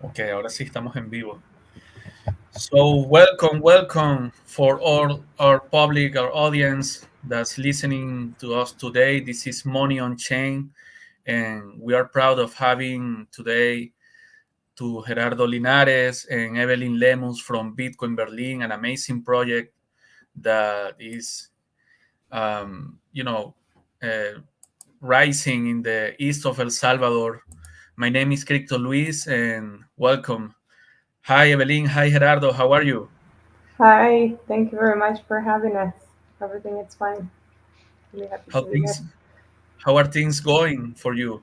Ok, ahora sí estamos en vivo. So, welcome for all our public, our audience that's listening to us today. This is Money on Chain, and we are proud of having today to Gerardo Linares and Evelyn Lemus from Bitcoin Berlin, an amazing project that is, um, you know, uh, rising in the east of El Salvador. My name is Cricto Luis, and welcome. Hi, Evelyn. Hi, Gerardo. How are you? Hi, thank you very much for having us. Everything is fine. Really happy How to be here. things how are things going for you?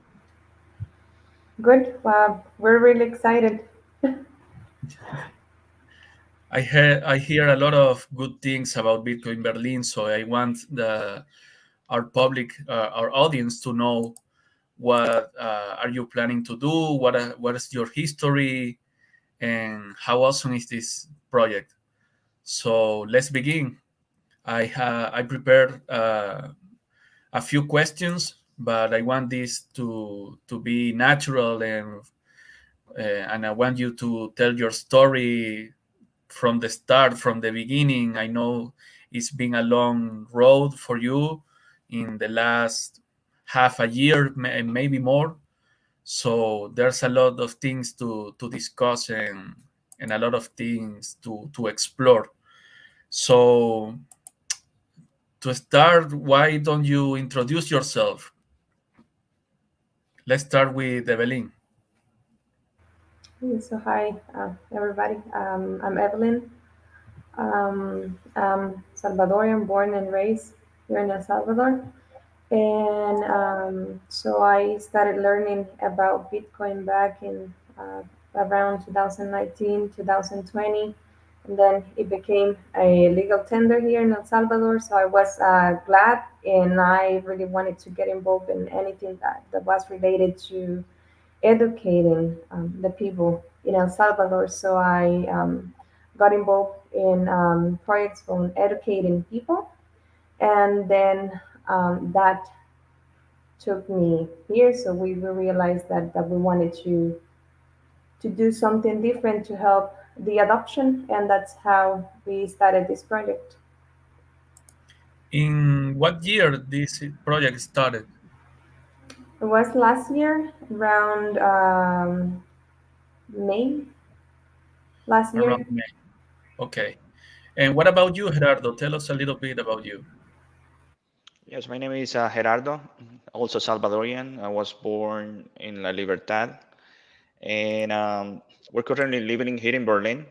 Good. We're really excited. I hear a lot of good things about Bitcoin Berlin, so I want our public, our audience, to know what are you planning to do? What is your history, and how awesome is this project? So let's begin. I prepared a few questions, but I want this to be natural and I want you to tell your story from the start, from the beginning. I know it's been a long road for you in the last half a year, maybe more. So there's a lot of things to discuss and a lot of things to explore. So to start, why don't you introduce yourself? Let's start with Evelyn. So, hi, everybody. I'm Evelyn. I'm Salvadorian, born and raised here in El Salvador. And so I started learning about Bitcoin back in around 2019, 2020. And then it became a legal tender here in El Salvador. So I was glad and I really wanted to get involved in anything that was related to educating the people in El Salvador. So I got involved in projects on educating people. And then that took me here. So we realized that we wanted to do something different to help the adoption, and that's how we started this project. In what year this project started? It was last year, around May last Around year. May. Okay. And what about you, Gerardo? Tell us a little bit about you. Yes, my name is Gerardo, also Salvadorian. I was born in La Libertad, and we're currently living here in Berlin.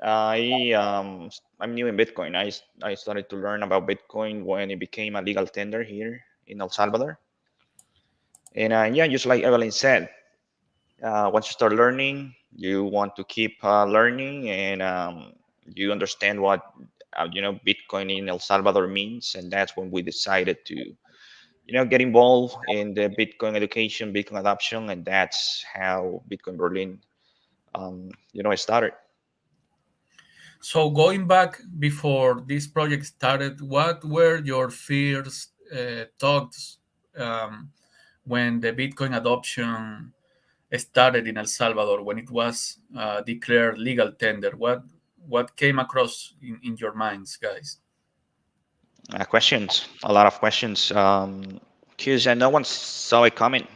I'm new in Bitcoin. I started to learn about Bitcoin when it became a legal tender here in El Salvador. And yeah, just like Evelyn said, once you start learning, you want to keep learning, and you understand what Bitcoin in El Salvador means, and that's when we decided to get involved in the Bitcoin education, Bitcoin adoption, and that's how Bitcoin Berlin, started. So, going back before this project started, what were your first thoughts when the Bitcoin adoption started in El Salvador, when it was declared legal tender? What came across in your minds, guys? Questions, a lot of questions, because no one saw it coming.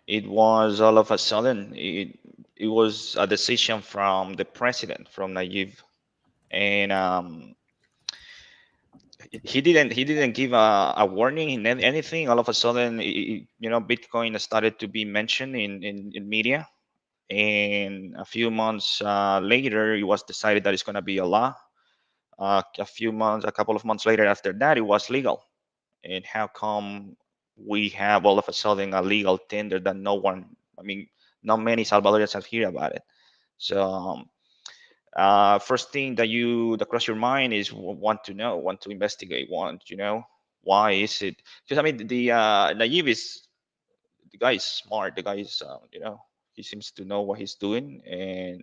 It was all of a sudden. It was a decision from the president, from Nayib, and he didn't give a warning in anything. All of a sudden, Bitcoin started to be mentioned in media, and a few months later, it was decided that it's going to be a law. A couple of months later, after that, it was legal. And how come we have all of a sudden a legal tender that no one, I mean, not many Salvadorians have heard about it. So first thing that cross your mind is want to know, want to investigate, why is it? Because I mean, the Naive is the guy is smart. The guy is he seems to know what he's doing, and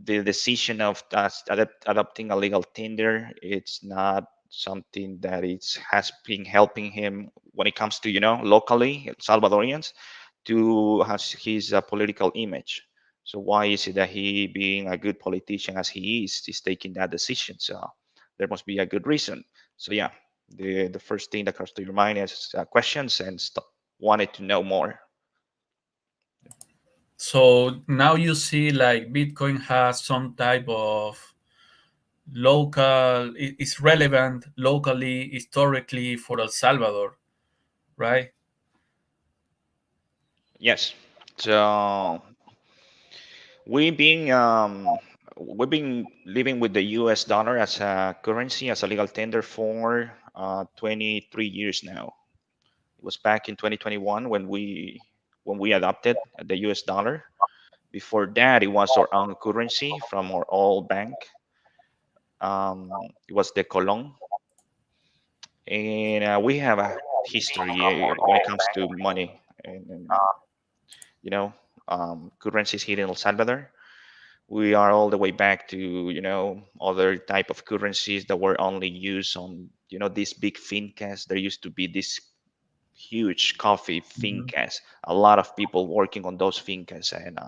the decision of adopting a legal tender, it's not something that it's has been helping him when it comes to locally Salvadorians to have his political image. So why is it that he, being a good politician as he is taking that decision? So there must be a good reason. So yeah, the first thing that comes to your mind is questions and wanted to know more. So now you see like Bitcoin has some type of local, it's relevant locally, historically for El Salvador, right? Yes. So we've been um, we've been living with the U.S. dollar as a currency, as a legal tender for 23 years now. It was back in 2021 when we adopted the U.S. dollar. Before that, it was our own currency from our old bank. It was the colon, and we have a history when it comes to money and you know currencies here in El Salvador. We are all the way back to other type of currencies that were only used on these big fincas. There used to be this huge coffee Mhm. fincas, a lot of people working on those fincas, and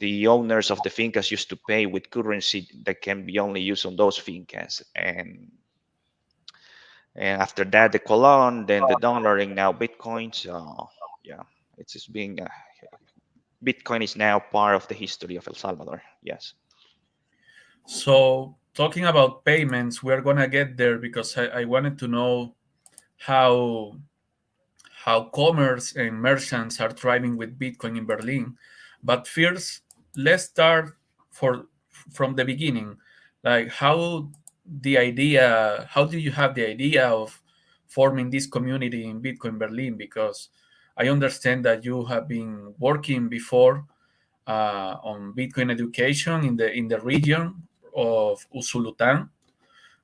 the owners of the fincas used to pay with currency that can be only used on those fincas. And after that, the colon, then the dollar, and now Bitcoin. So yeah, it's just being Bitcoin is now part of the history of El Salvador. Yes. So talking about payments, we're gonna get there because I wanted to know how how commerce and merchants are thriving with Bitcoin in Berlin. But first, let's start for from the beginning. Like how do you have the idea of forming this community in Bitcoin Berlin? Because I understand that you have been working before on Bitcoin education in the region of Usulután,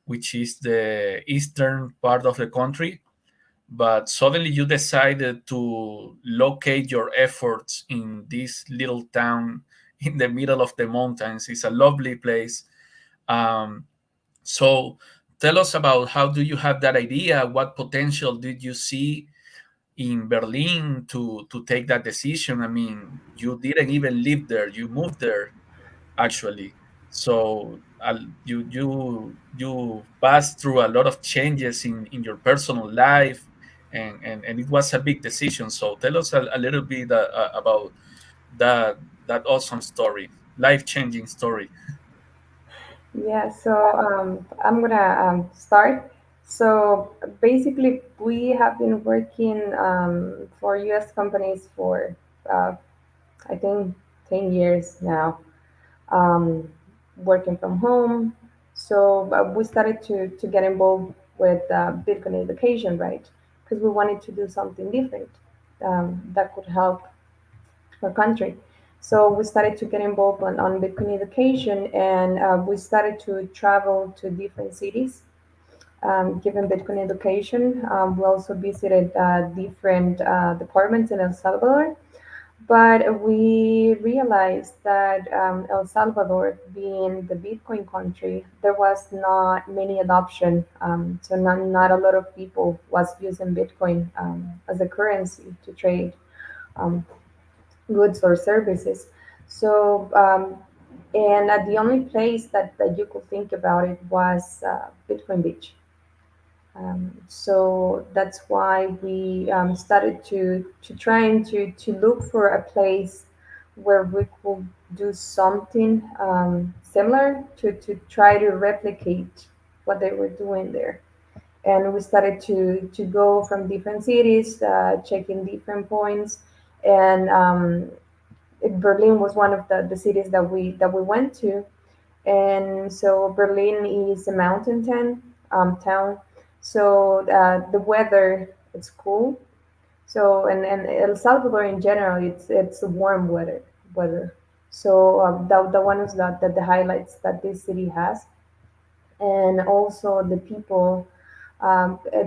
which is the eastern part of the country, but suddenly you decided to locate your efforts in this little town in the middle of the mountains. It's a lovely place. Um, so tell us about how do you have that idea? What potential did you see in Berlin to take that decision? I mean, you didn't even live there; you moved there actually. So you passed through a lot of changes in your personal life, and it was a big decision. So tell us a little bit about that awesome story, life changing story. Yeah, so I'm gonna start. So basically, we have been working for U.S. companies for uh, I think 10 years now, um, working from home. So we started to get involved with Bitcoin education, right? Because we wanted to do something different that could help our country. So we started to get involved on Bitcoin education, and we started to travel to different cities, giving Bitcoin education. We also visited different departments in El Salvador, but we realized that El Salvador, being the Bitcoin country, there was not many adoption. So not a lot of people was using Bitcoin as a currency to trade um, goods or services. So, and the only place that you could think about it was Bitcoin Beach. So that's why we started to trying to look for a place where we could do something similar to try to replicate what they were doing there. And we started to go from different cities, checking different points, and Berlin was one of the cities that we went to. And so Berlin is a mountain town. So the weather it's cool. So and El Salvador in general it's a warm weather. So that one is the highlights that this city has, and also the people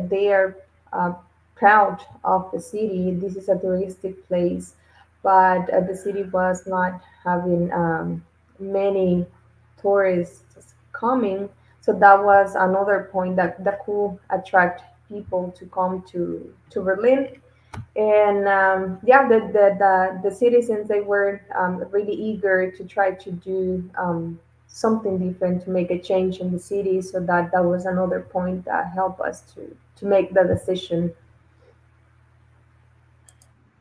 they are uh, proud of the city. This is a touristic place, but the city was not having many tourists coming. So that was another point that could attract people to come to Berlin. And yeah, the citizens, they were really eager to try to do something different to make a change in the city. So that was another point that helped us to make the decision.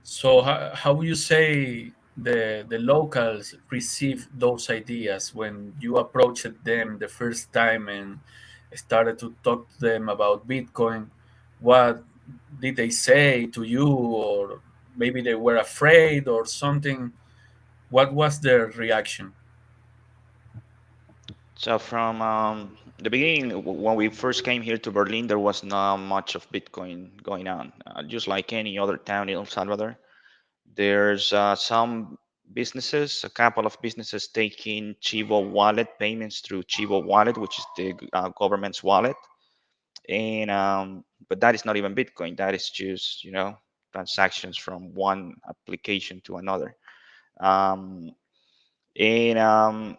So how would you say the locals receive those ideas when you approached them the first time and started to talk to them about Bitcoin? What did they say to you, or maybe they were afraid or something? What was their reaction? So from the beginning, when we first came here to Berlin, there was not much of Bitcoin going on. Just like any other town in El Salvador, there's some businesses, a couple of businesses taking Chivo wallet payments through Chivo wallet, which is the government's wallet, and but that is not even Bitcoin. That is just transactions from one application to another. Um, and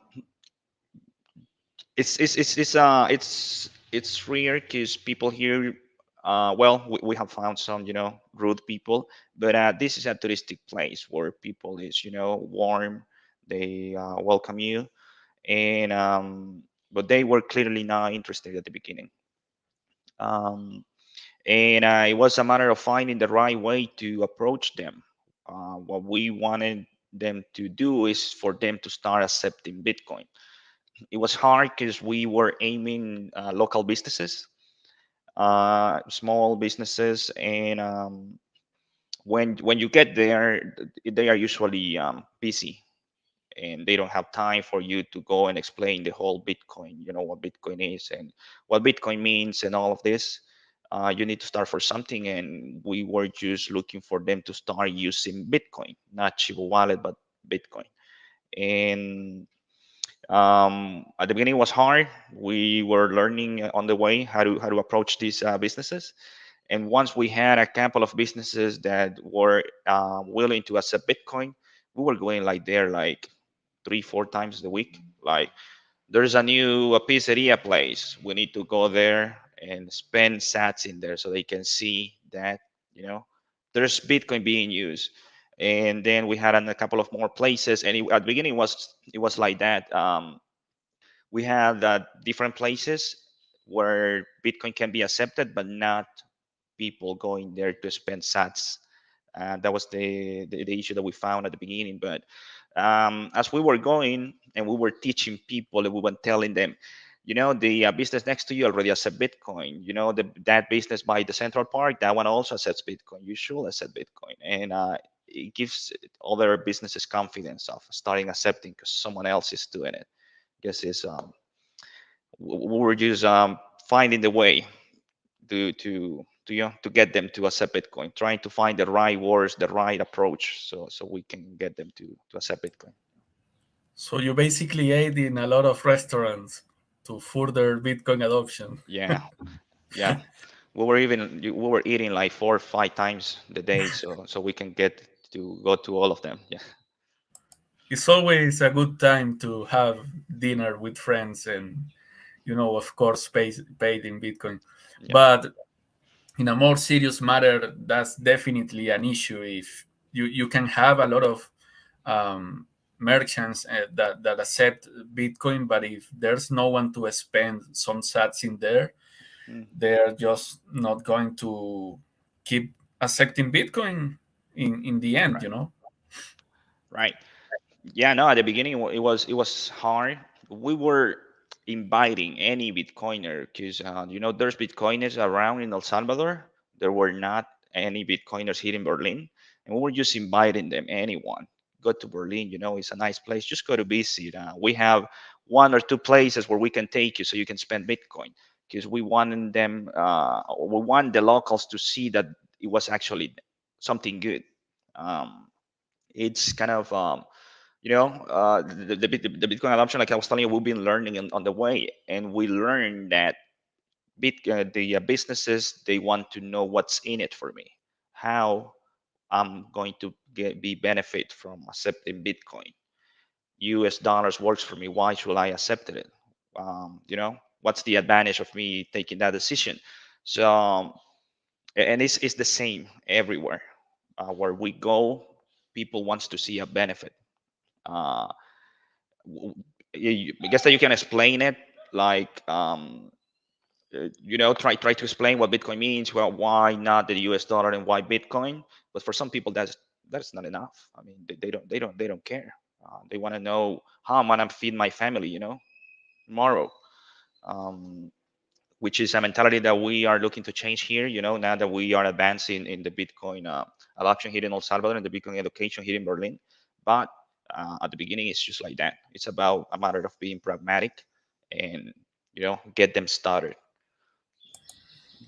it's rare because people here well we have found some rude people, but this is a touristic place where people is warm. They welcome you, and but they were clearly not interested at the beginning. um, and it was a matter of finding the right way to approach them. What we wanted them to do is for them to start accepting Bitcoin. It was hard because we were aiming local businesses, small businesses, and when you get there, they are usually busy and they don't have time for you to go and explain the whole Bitcoin. You know what Bitcoin is and what Bitcoin means and all of this. You need to start for something, and we were just looking for them to start using Bitcoin, not Chivo Wallet, but Bitcoin. And at the beginning, it was hard. We were learning on the way how to approach these businesses. And once we had a couple of businesses that were willing to accept Bitcoin, we were going like there like 3 4 times a week. Like there's a new pizzeria place. We need to go there and spend sats in there so they can see that you know there's Bitcoin being used. And then we had a couple of more places, and at the beginning it was like that. We had different places where Bitcoin can be accepted, but not people going there to spend sats. That was the issue that we found at the beginning. But as we were going and we were teaching people and we were telling them, the business next to you already accept Bitcoin. That business by the Central Park, that one also accepts Bitcoin. You should accept Bitcoin. And it gives other businesses confidence of starting accepting because someone else is doing it. Guess it's we were just finding the way to get them to accept Bitcoin, trying to find the right words, the right approach, so we can get them to accept Bitcoin. So you basically ate in a lot of restaurants to further Bitcoin adoption. Yeah, yeah. We were eating like 4 or 5 times the day, so we can get to go to all of them. Yeah, It's always a good time to have dinner with friends and, of course, paid in Bitcoin. yeah. But in a more serious matter, that's definitely an issue. If you can have a lot of um, merchants that accept Bitcoin, but if there's no one to spend some sats in there, Mm, they're just not going to keep accepting Bitcoin in the end, right, you know? right. Yeah, no, at the beginning it was hard. We were inviting any Bitcoiner because there's Bitcoiners around in El Salvador. There were not any Bitcoiners here in Berlin, and we were just inviting them. Anyone go to Berlin? It's a nice place. Just go to visit. We have one or two places where we can take you so you can spend Bitcoin because we wanted them. We want the locals to see that it was actually something good. Um, it's kind of the Bitcoin adoption, like I was telling you, we've been learning on the way, and we learned that the businesses, they want to know what's in it for me, how I'm going to be benefit from accepting Bitcoin. US dollars works for me. Why should I accept it? What's the advantage of me taking that decision? So and it's the same everywhere. where we go, people wants to see a benefit. Uh, I guess that you can explain it like try to explain what Bitcoin means, well, why not the US dollar and why Bitcoin. But for some people, that's not enough. I mean, they don't care. They want to know how I'm gonna feed my family, tomorrow. Um, which is a mentality that we are looking to change here. Now that we are advancing in the Bitcoin adoption here in El Salvador and the Bitcoin education here in Berlin. But at the beginning, it's just like that. It's about a matter of being pragmatic and get them started.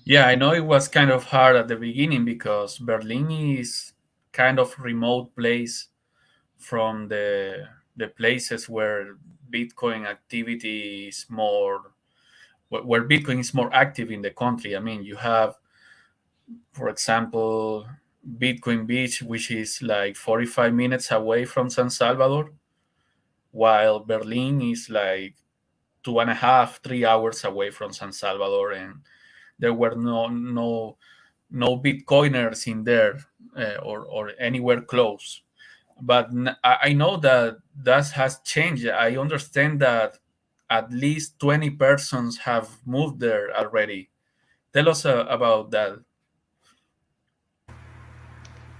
Yeah, I know it was kind of hard at the beginning because Berlin is kind of remote place from the places where Bitcoin activity is more where Bitcoin is more active in the country. I mean, you have, for example, Bitcoin Beach, which is like 45 minutes away from San Salvador, while Berlin is like 2.5, 3 hours away from San Salvador, and there were no Bitcoiners in there or anywhere close. But I know that that has changed. I understand that at least 20 persons have moved there already. Tell us about that.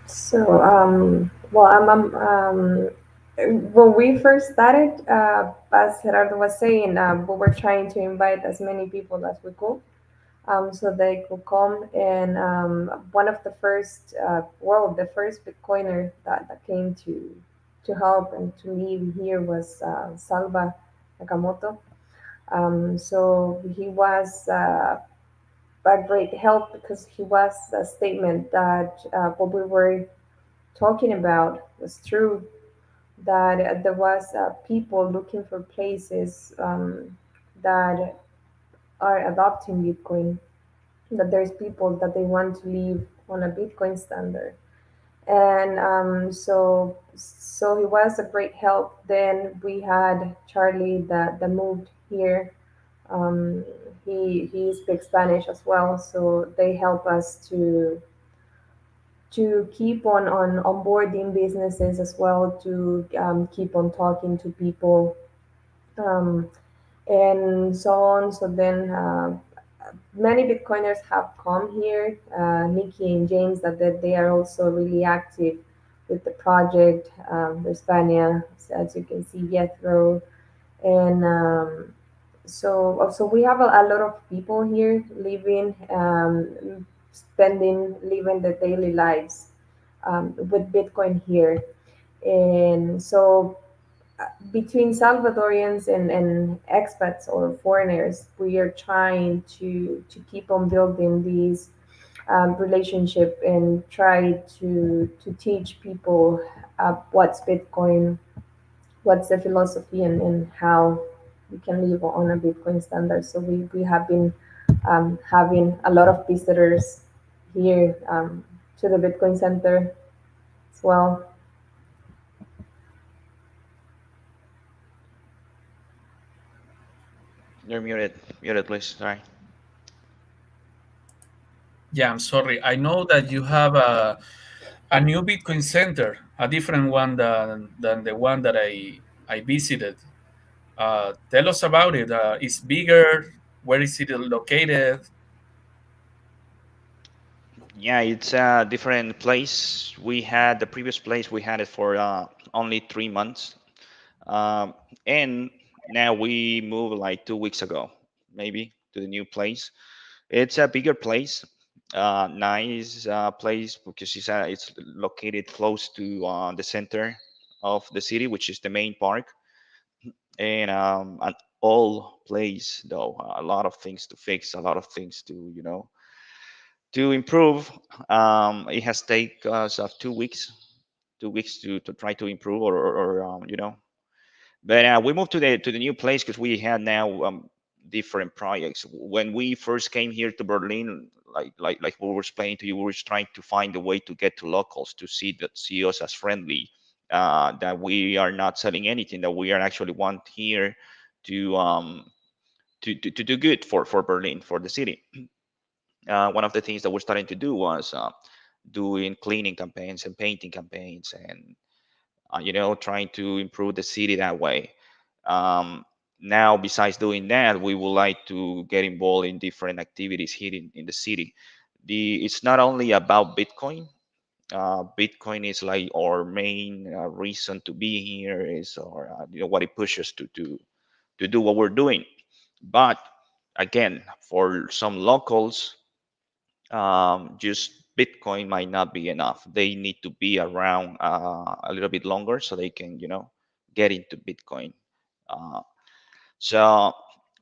So, well, when we first started, as Gerardo was saying, we were trying to invite as many people as we could, so they could come. And one of the first, the first Bitcoiner that came to help and to live here was Salva Nakamoto. So he was a great help because he was a statement that what we were talking about was true, that there was people looking for places that are adopting Bitcoin, that there's people that they want to live on a Bitcoin standard. And so he was a great help. Then we had Charlie that moved here. um, he speaks Spanish as well, so they help us to keep on onboarding businesses as well, to keep on talking to people, um, and so on. So then many Bitcoiners have come here, Nikki and James, that they are also really active with the project. There's Spania, as you can see, Yethro, and so we have a lot of people here living, living their daily lives with Bitcoin here. And so between Salvadorians and expats or foreigners, we are trying to keep on building these relationship and try to teach people what's Bitcoin, what's the philosophy, and how we can live on a Bitcoin standard. So we have been having a lot of visitors here to the Bitcoin Center as well. You're muted, please. Sorry. Yeah, I'm sorry. I know that you have a new Bitcoin center, a different one than the one that I visited. Tell us about it. It's bigger. Where is it located? Yeah, it's a different place. We had the previous place. We had it for only 3 months, um, and now we moved like 2 weeks ago, maybe, to the new place. It's a bigger place, nice place because it's located close to the center of the city, which is the main park, and an old place though. A lot of things to fix, a lot of things to improve. It has taken us 2 weeks, 2 weeks to try to improve or. But we moved to the new place because we had now different projects. When we first came here to Berlin, like we were explaining to you, we were trying to find a way to get to locals to see us as friendly. That we are not selling anything. That we are actually want here to to do good for Berlin, for the city. One of the things that we're starting to do was doing cleaning campaigns and painting campaigns, and trying to improve the city that way. Um, Now, besides doing that, we would like to get involved in different activities here in the city. It's not only about Bitcoin. Bitcoin is like our main reason to be here, is or what it pushes to do what we're doing. But again, for some locals, just Bitcoin might not be enough. They need to be around a little bit longer so they can, get into Bitcoin. Uh, so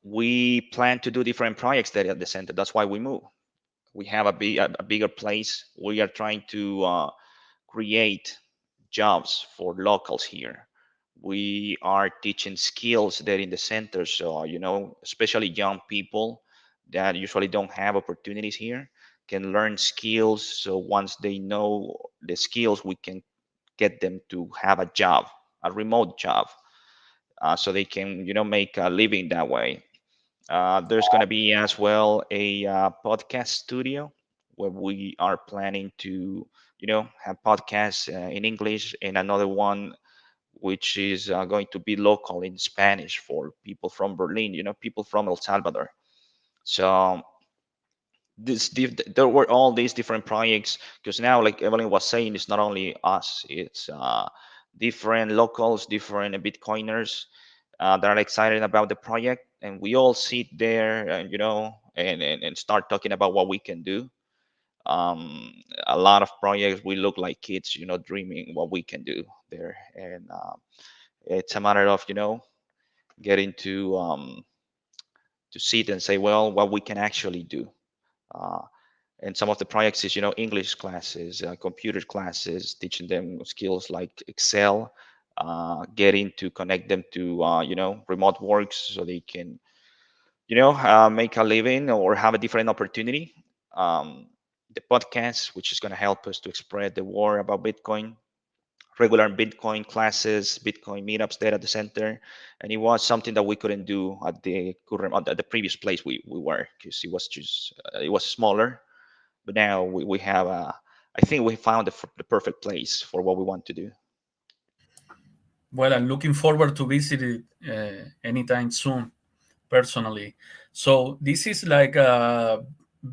we plan to do different projects there at the center. That's why we move. We have a bigger place. We are trying to create jobs for locals here. We are teaching skills there in the center. So, especially young people that usually don't have opportunities here can learn skills. So once they know the skills, we can get them to have a job, a remote job, so they can, make a living that way. There's going to be as well a podcast studio where we are planning to, have podcasts in English, and another one which is going to be local in Spanish for people from Berlin, people from El Salvador. So there were all these different projects, because now, like Evelyn was saying, it's not only us, it's different locals, different Bitcoiners that are excited about the project, and we all sit there and and start talking about what we can do. um, a lot of projects, we look like kids, dreaming what we can do there, and it's a matter of getting to sit and say, well, what we can actually do. uh, and some of the projects is English classes, computer classes, teaching them skills like Excel, getting to connect them to remote works so they can make a living or have a different opportunity. um, the podcast, which is going to help us to spread the word about Bitcoin, regular Bitcoin classes, Bitcoin meetups there at the center, and it was something that we couldn't do at the current at the previous place we were, because it was smaller. But now we have I think we found the perfect place for what we want to do. Well, I'm looking forward to visit it anytime soon, personally. So this is like a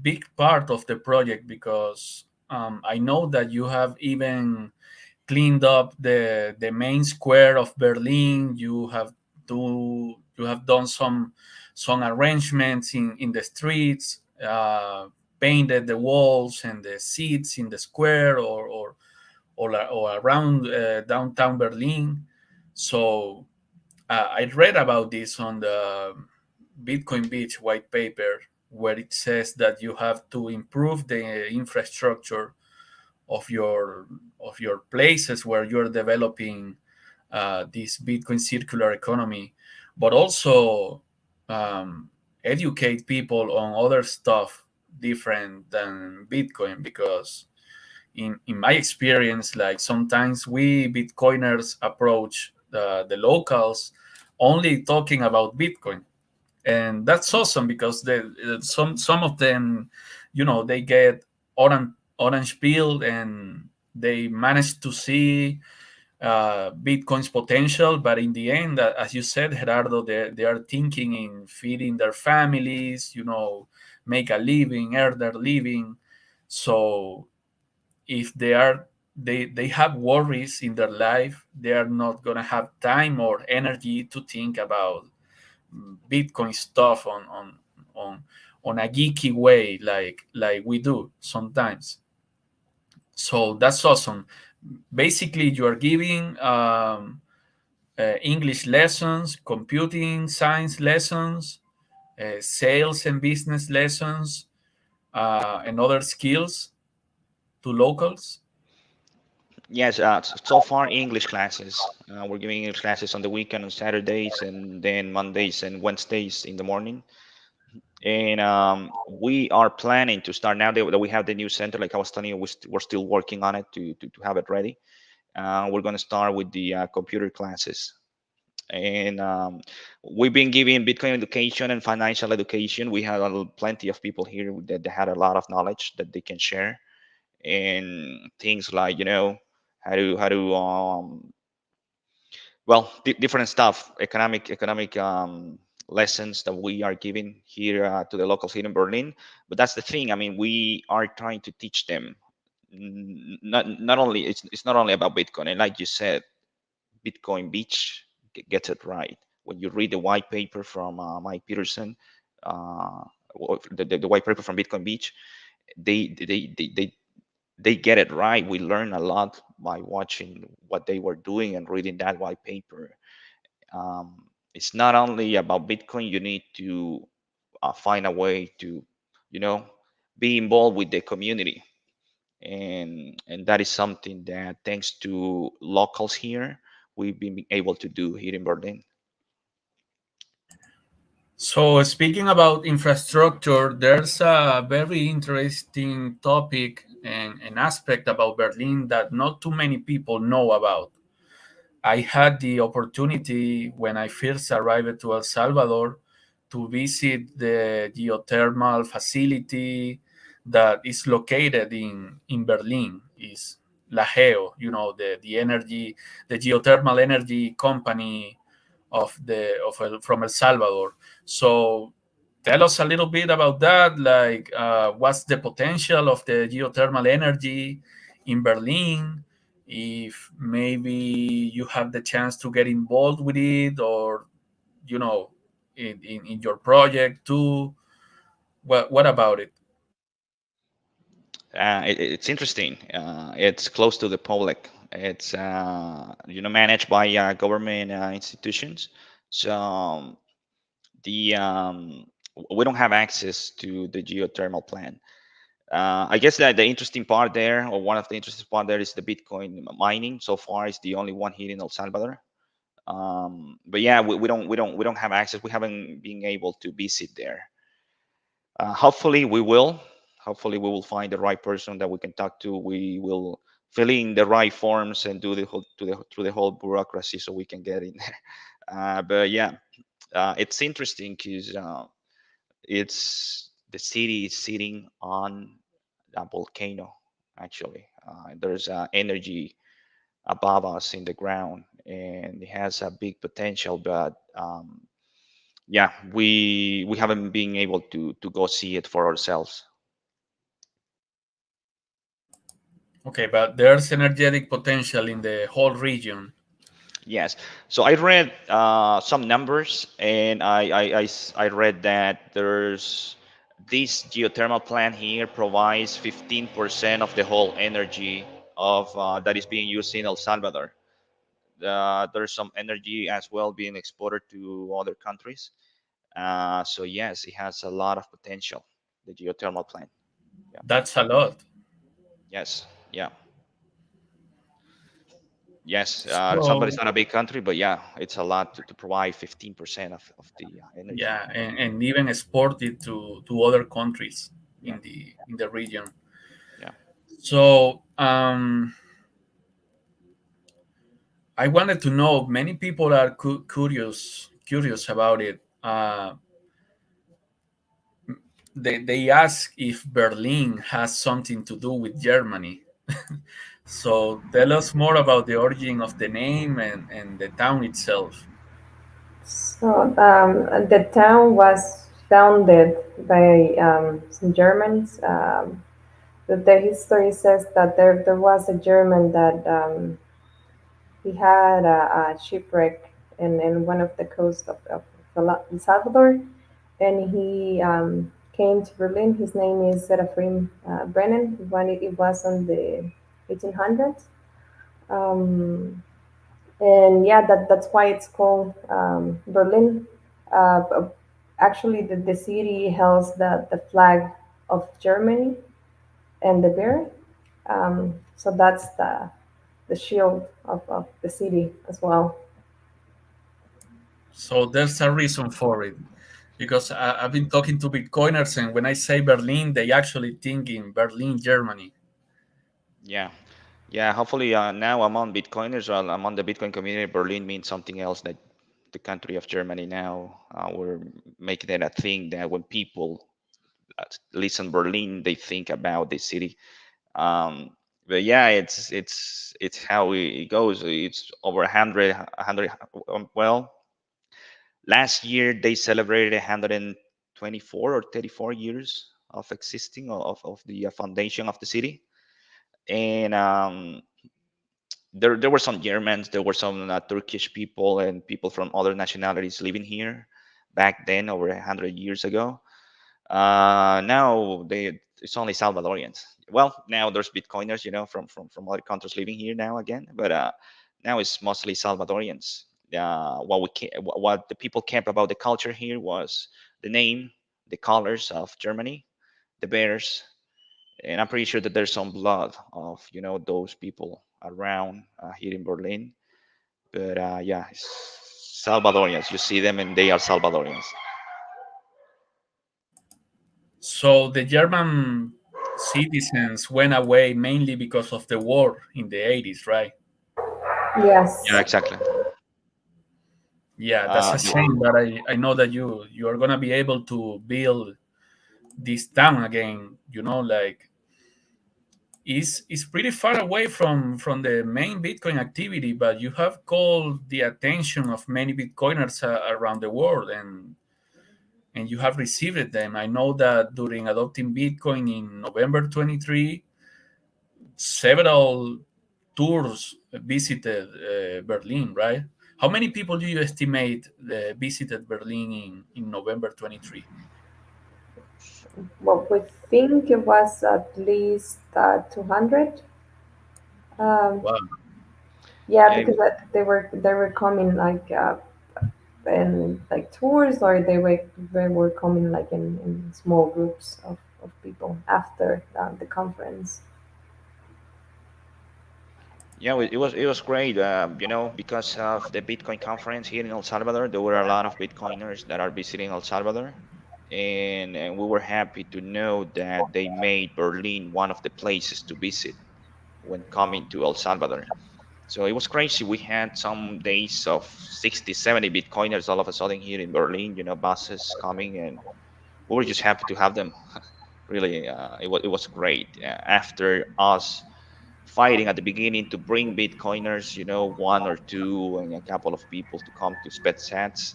big part of the project because I know that you have even cleaned up the main square of Berlin. You have done some arrangements in the streets, painted the walls and the seats in the square or around downtown Berlin. So I read about this on the Bitcoin Beach white paper, where it says that you have to improve the infrastructure of your places where you're developing this Bitcoin circular economy, but also educate people on other stuff different than Bitcoin. Because in my experience, like sometimes we Bitcoiners approach the locals only talking about Bitcoin, and that's awesome because some of them, they get orange pill and they manage to see Bitcoin's potential, but in the end, as you said, Gerardo, they are thinking in feeding their families, make a living, earn their living. So if they have worries in their life, they are not gonna have time or energy to think about Bitcoin stuff on on a geeky way like we do sometimes. So that's awesome. Basically, you are giving English lessons, computing science lessons, sales and business lessons, and other skills to locals. Yes, so far English classes. We're giving English classes on the weekend on Saturdays, and then Mondays and Wednesdays in the morning. And we are planning to start now that we have the new center. Like I was telling you, we're still working on it to have it ready. We're going to start with the computer classes. And we've been giving Bitcoin education and financial education. We have plenty of people here that had a lot of knowledge that they can share. and things like, how to well, different stuff, economic lessons that we are giving here to the locals here in Berlin. But that's the thing. I mean, we are trying to teach them. Not only it's not only about Bitcoin, and like you said, Bitcoin Beach gets it right. When you read the white paper from Mike Peterson, uh, the white paper from Bitcoin Beach, they they, they they they get it right. We learn a lot by watching what they were doing and reading that white paper. um, it's not only about Bitcoin. You need to find a way to, you know, be involved with the community, and that is something that, thanks to locals here, we've been able to do here in Berlin. So, speaking about infrastructure, there's a very interesting topic and an aspect about Berlin that not too many people know about. I had the opportunity when I first arrived to El Salvador to visit the geothermal facility that is located in Berlin. Is Lageo, the energy, the geothermal energy company from El Salvador. So tell us a little bit about that. Like, what's the potential of the geothermal energy in Berlin? If maybe you have the chance to get involved with it, or you know, in your project too. What about it? It's interesting. It's close to the public. It's managed by government institutions. So the we don't have access to the geothermal plant. I guess that the interesting part there, or one of the interesting part there, is the Bitcoin mining. So far, it's the only one here in El Salvador. But yeah, we don't have access. We haven't been able to visit there. Hopefully, we will. Hopefully, we will find the right person that we can talk to. We will fill in the right forms and do the whole through the whole bureaucracy so we can get in there. But yeah, it's interesting because it's the city is sitting on a volcano. Actually, there's energy above us in the ground, and it has a big potential. But yeah, we haven't been able to go see it for ourselves. Okay, but there's energetic potential in the whole region. Yes. So I read some numbers, and I read that there's this geothermal plant here provides 15% of the whole energy of that is being used in El Salvador. There's some energy as well being exported to other countries. So yes, it has a lot of potential, the geothermal plant. Yeah. That's a lot. Yes. Yeah. Yes. Somebody's So not a big country, but yeah, it's a lot to provide 15% of the energy. yeah, and even export it to other countries Yeah. in the region. Yeah. So I wanted to know. Many people are curious about it. They ask if Berlin has something to do with Germany. So tell us more about the origin of the name and the town itself. So the town was founded by some Germans. The history says that there was a German that he had a shipwreck in one of the coasts of El Salvador, and he came to Berlin. His name is Seraphim Brennan. When it was on the 1800s. Um, and yeah, that's why it's called Berlin. Actually, the city has the flag of Germany and the bear. So that's the shield of the city as well. So there's a reason for it. Because I've been talking to Bitcoiners, and when I say Berlin, they actually think in Berlin, Germany. Yeah. Yeah. Hopefully, now among Bitcoiners or among the Bitcoin community, Berlin means something else, that the country of Germany now. We're making it a thing that when people listen Berlin, they think about the city. Um, but yeah, it's how it goes. It's over 100. Well, last year they celebrated 124 or 34 years of existing of the foundation of the city, and there were some Germans, there were some Turkish people and people from other nationalities living here back then, over 100 years ago. Now it's only Salvadorians. Well, now there's Bitcoiners, from other countries living here now again, but now it's mostly Salvadorians. What the people kept about the culture here was the name, the colors of Germany, the bears, and I'm pretty sure that there's some blood of those people around here in Berlin. But yeah, it's Salvadorians. You see them, and they are Salvadorians. So the German citizens went away mainly because of the war in the 80s, right? Yeah, Yes. exactly. Yeah, that's a Yeah, shame, but I know that you are gonna be able to build this town again. Like it's pretty far away from the main Bitcoin activity, but you have called the attention of many Bitcoiners around the world, and you have received them. I know that during adopting Bitcoin in November 23, several tours visited Berlin, right? How many people do you estimate visited Berlin in November 23? Well, we think it was at least 200. Um, Wow. yeah, yeah, because they were coming like in like tours, or they were coming like in small groups of people after the conference. yeah. It was great. Because of the Bitcoin conference here in El Salvador, there were a lot of Bitcoiners that are visiting El Salvador, and we were happy to know that they made Berlin one of the places to visit when coming to El Salvador. So it was crazy. We had some days of 60, 70 Bitcoiners all of a sudden here in Berlin, buses coming, and we were just happy to have them. Really, it was great. After us fighting at the beginning to bring Bitcoiners, one or two and a couple of people to come to SpetsAts.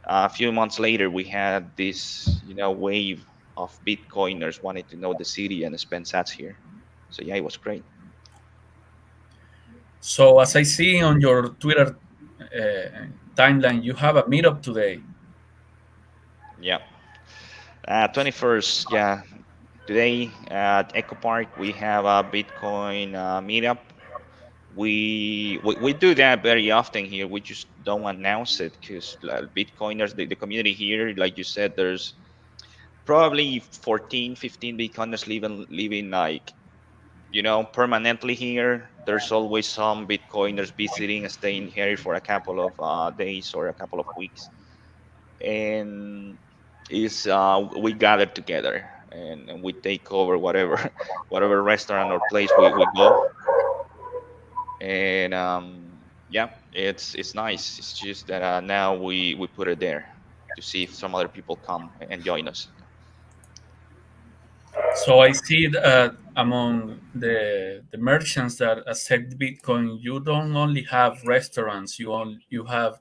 A few months later, we had this, wave of Bitcoiners wanting to know the city and SpetsAts here. So yeah, it was great. So as I see on your Twitter timeline, you have a meetup today. Yeah. 21st, yeah. Today at Echo Park, we have a Bitcoin meetup. We do that very often here. We just don't announce it because Bitcoiners, the community here, like you said, there's probably 14, 15 Bitcoiners living like, permanently here. There's always some Bitcoiners visiting, staying here for a couple of days or a couple of weeks. And is we gather together, and we take over whatever whatever restaurant or place we go. And yeah, it's nice. It's just that now we put it there to see if some other people come and join us. So I see that among the merchants that accept Bitcoin, you don't only have restaurants. You have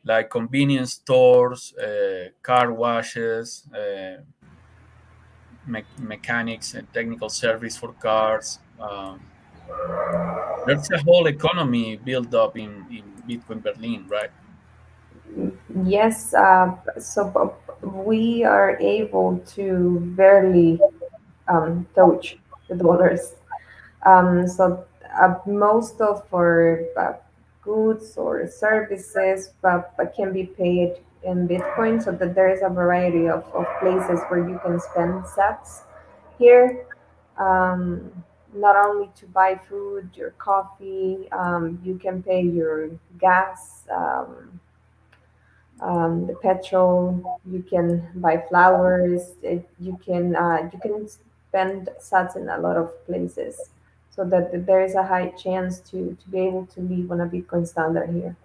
like convenience stores, car washes, mechanics and technical service for cars. There's a whole economy built up in Bitcoin Berlin, right? Yes, so we are able to barely touch the dollars. Most of our goods or services can be paid in Bitcoin, so that there is a variety of places where you can spend sats here. Um, Not only to buy food, your coffee, you can pay your gas. The petrol. You can buy flowers. You can spend sats in a lot of places, so that there is a high chance to be able to live on a Bitcoin standard here.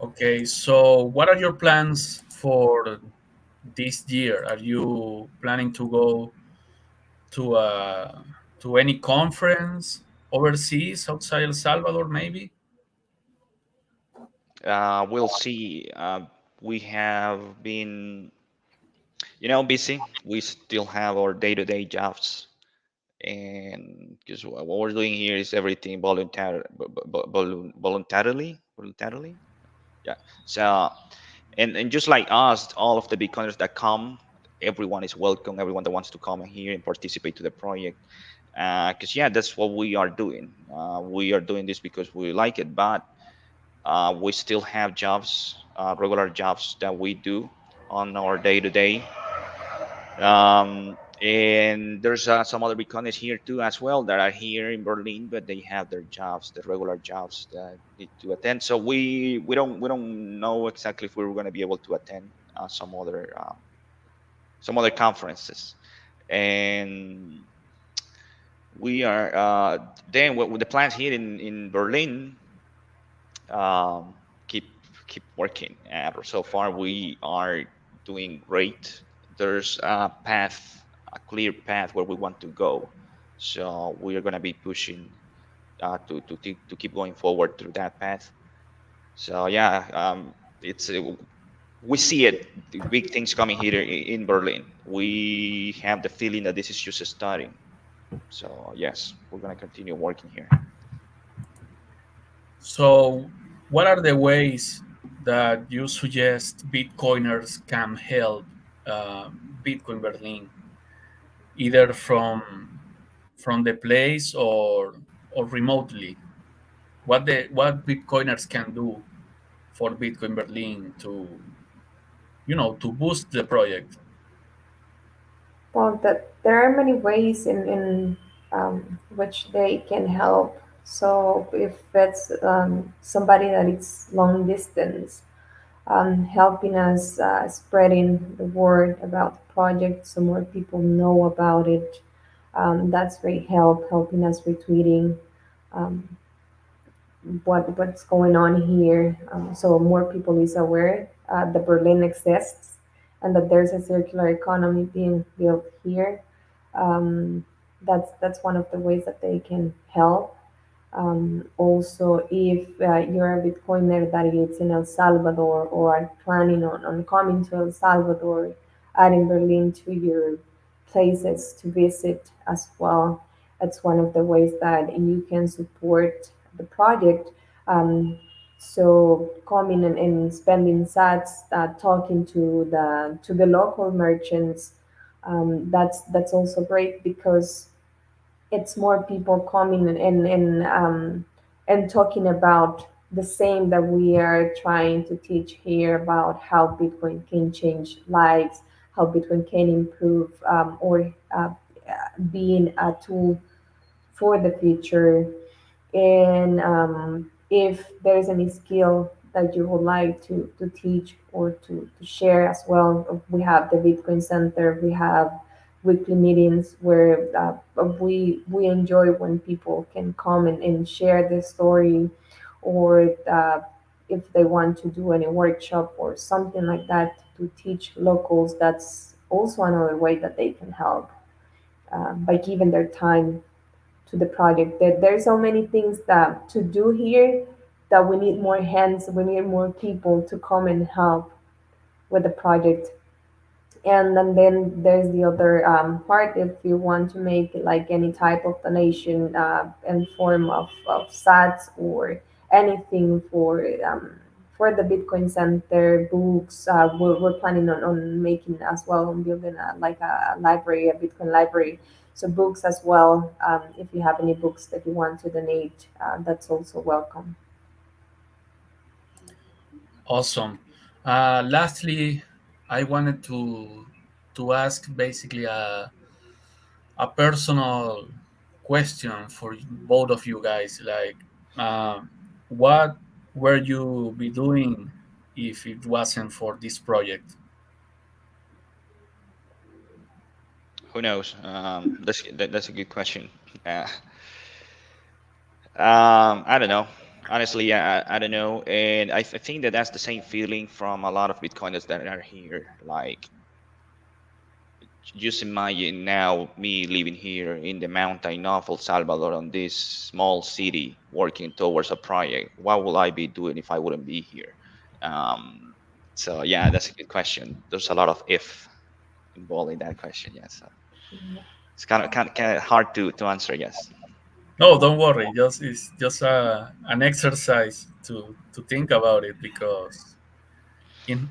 Okay, so what are your plans for this year? Are you planning to go to any conference overseas outside El Salvador, maybe? We'll see. We have been, busy. We still have our day-to-day jobs, and because what we're doing here is everything voluntarily. Yeah. So, and just like us, all of the Bitcoiners that come, everyone is welcome. Everyone that wants to come here and participate to the project, because yeah, that's what we are doing. We are doing this because we like it, but we still have jobs, regular jobs that we do on our day-to-day. And there's some other Bitcoiners here too as well that are here in Berlin, but they have their jobs, the regular jobs that need to attend. So we don't know exactly if we're going to be able to attend some other conferences. And we are then with the plans here in Berlin, um, keep keep working. So far, we are doing great. There's a clear path where we want to go. So we are going to be pushing to keep going forward through that path. So yeah, it's we see it, the big things coming here in Berlin. We have the feeling that this is just starting. So yes, we're going to continue working here. So, what are the ways that you suggest Bitcoiners can help uh, Bitcoin Berlin, either from the place or remotely? What Bitcoiners can do for Bitcoin Berlin to to boost the project? Well, that there are many ways in which they can help. So if it's somebody that is long distance, helping us spreading the word about the project so more people know about it. That's great help, helping us retweeting um, what's going on here, so more people is aware that Berlin exists and that there's a circular economy being built here. Um, that's one of the ways that they can help. Also, if you're a Bitcoiner that is in El Salvador or are planning on coming to El Salvador, adding Berlin to your places to visit as well, that's one of the ways that you can support the project. So coming and spending sats, talking to the local merchants, that's also great because it's more people coming and talking about the same that we are trying to teach here about how Bitcoin can change lives, how Bitcoin can improve or being a tool for the future. And if there's any skill that you would like to teach or to share as well, we have the Bitcoin Center. We have weekly meetings where we enjoy when people can come and share their story, or if they want to do any workshop or something like that to teach locals. That's also another way that they can help by giving their time to the project. There's so many things that to do here that we need more hands, we need more people to come and help with the project. And then there's the other part. If you want to make like any type of donation in form of sats or anything for the Bitcoin Center, books, we're planning on making as well, on building like a library, a Bitcoin library. So books as well. If you have any books that you want to donate, that's also welcome. Awesome. Lastly, I wanted to ask basically a personal question for both of you guys. Like, what were you be doing if it wasn't for this project? Who knows? That's a good question. I don't know. Honestly, yeah, I don't know, and I think that that's the same feeling from a lot of Bitcoiners that are here. Like, just imagine now me living here in the mountain of El Salvador, on this small city, working towards a project. What will I be doing if I wouldn't be here? Um, so yeah, that's a good question. There's a lot of if involved in that question. Yes, so it's kind of hard to answer. Yes. No, don't worry. Just it's just an exercise to think about it because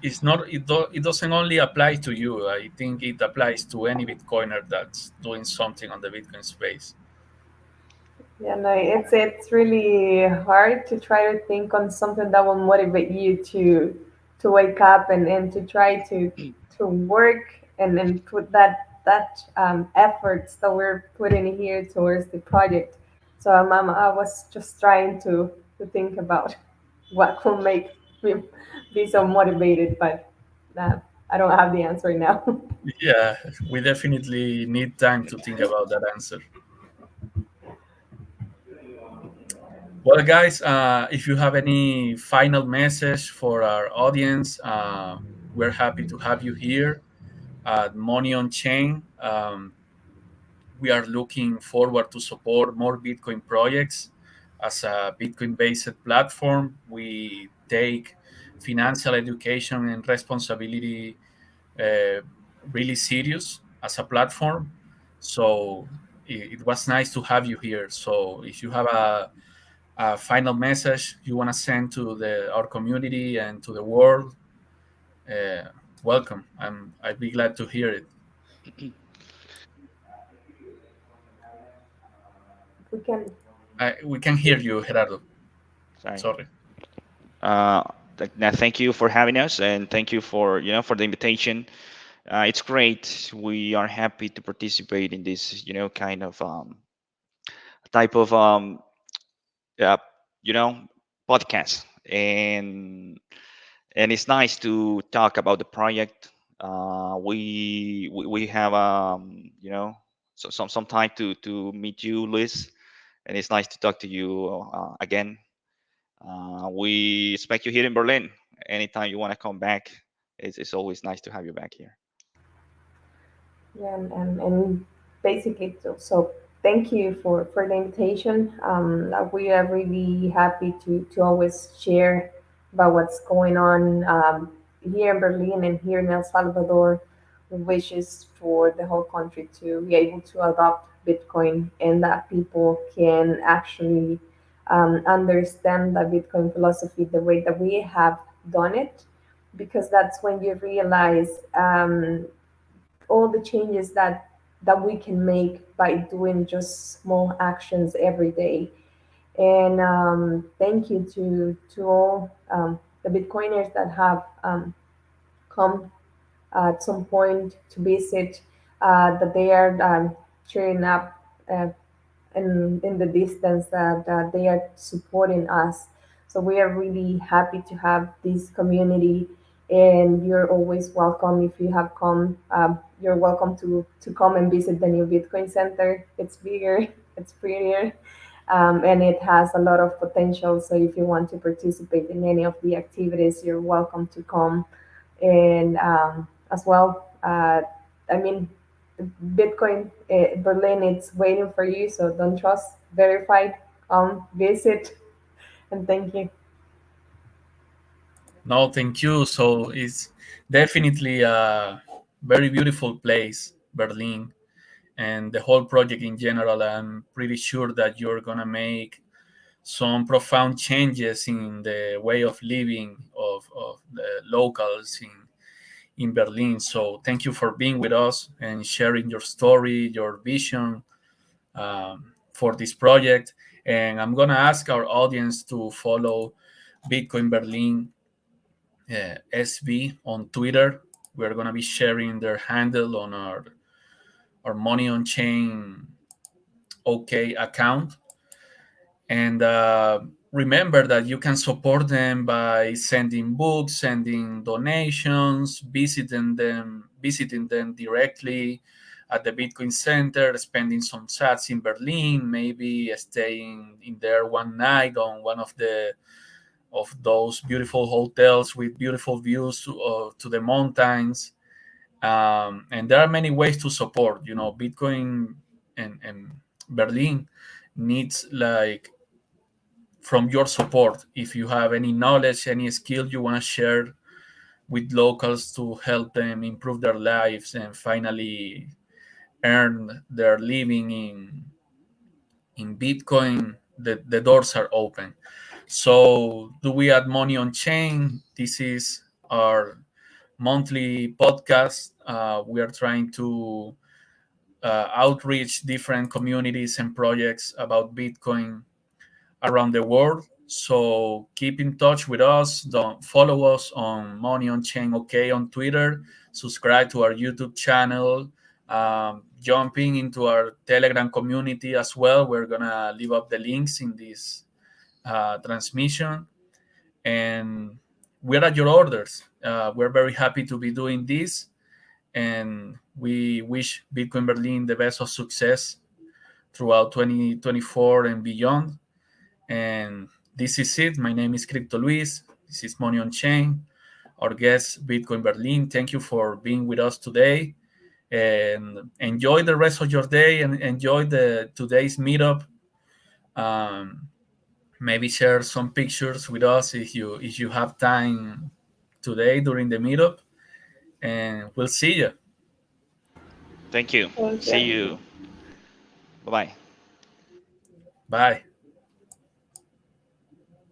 it's not it doesn't only apply to you. I think it applies to any Bitcoiner that's doing something on the Bitcoin space. Yeah, no, it's really hard to try to think on something that will motivate you to wake up and to try to work and put that efforts that we're putting here towards the project. So I was just trying to think about what could make me be so motivated, but I don't have the answer now. Yeah, we definitely need time to think about that answer. Well, guys, if you have any final message for our audience, we're happy to have you here at Money on Chain. We are looking forward to support more Bitcoin projects. As a Bitcoin based platform, we take financial education and responsibility uh, really serious as a platform. So it was nice to have you here. So if you have a final message you want to send to our community and to the world, uh, welcome. I'd be glad to hear it. We can. We can hear you, Gerardo. Sorry. Sorry. Uh, now, thank you for having us, and thank you for for the invitation. It's great. We are happy to participate in this kind of type of uh, you know podcast, and it's nice to talk about the project. We have some time to meet you, Liz, and it's nice to talk to you again. We expect you here in Berlin. Anytime you want to come back, it's always nice to have you back here. Yeah, and basically, so thank you for the invitation. We are really happy to always share about what's going on here in Berlin and here in El Salvador. The wishes for the whole country to be able to adopt Bitcoin and that people can actually understand the Bitcoin philosophy the way that we have done it, because that's when you realize. All the changes that we can make by doing just small actions every day. And thank you to all the Bitcoiners that have come at some point to visit, that they are cheering up uh, in the distance, that they are supporting us. So we are really happy to have this community, and you're always welcome. If you have come, you're welcome to come and visit the new Bitcoin Center. It's bigger, it's prettier, and it has a lot of potential. So if you want to participate in any of the activities, you're welcome to come. And as well, I mean, Bitcoin Berlin, it's waiting for you. So don't trust, verified, visit, and thank you. No, thank you. So it's definitely a very beautiful place, Berlin, and the whole project in general. I'm pretty sure that you're gonna make some profound changes in the way of living of the locals in Berlin. So thank you for being with us and sharing your story, your vision for this project. And I'm gonna ask our audience to follow Bitcoin Berlin SV on Twitter. We're gonna be sharing their handle on our Money on Chain OK account. And remember that you can support them by sending books, sending donations, visiting them directly, at the Bitcoin Center, spending some sats in Berlin, maybe staying in there one night on one of those beautiful hotels with beautiful views to the mountains. And there are many ways to support. Bitcoin and Berlin needs like from your support. If you have any knowledge, any skill you want to share with locals to help them improve their lives and finally earn their living in Bitcoin, the doors are open. So, do we add money on chain? This is our monthly podcast. We are trying to outreach different communities and projects about Bitcoin around the world. So keep in touch with us. Don't follow us on Money on Chain OK on Twitter. Subscribe to our YouTube channel. Jumping into our Telegram community as well. We're gonna leave up the links in this transmission, and we're at your orders. We're very happy to be doing this, and we wish Bitcoin Berlin the best of success throughout 2024 and beyond. And this is it. My name is Crypto Luis. This is Money on Chain. Our guest, Bitcoin Berlin. Thank you for being with us today. And enjoy the rest of your day and enjoy the today's meetup. Um, Maybe share some pictures with us if you have time today during the meetup. And we'll see you. Thank you. Thank See you. you. Bye bye. Bye.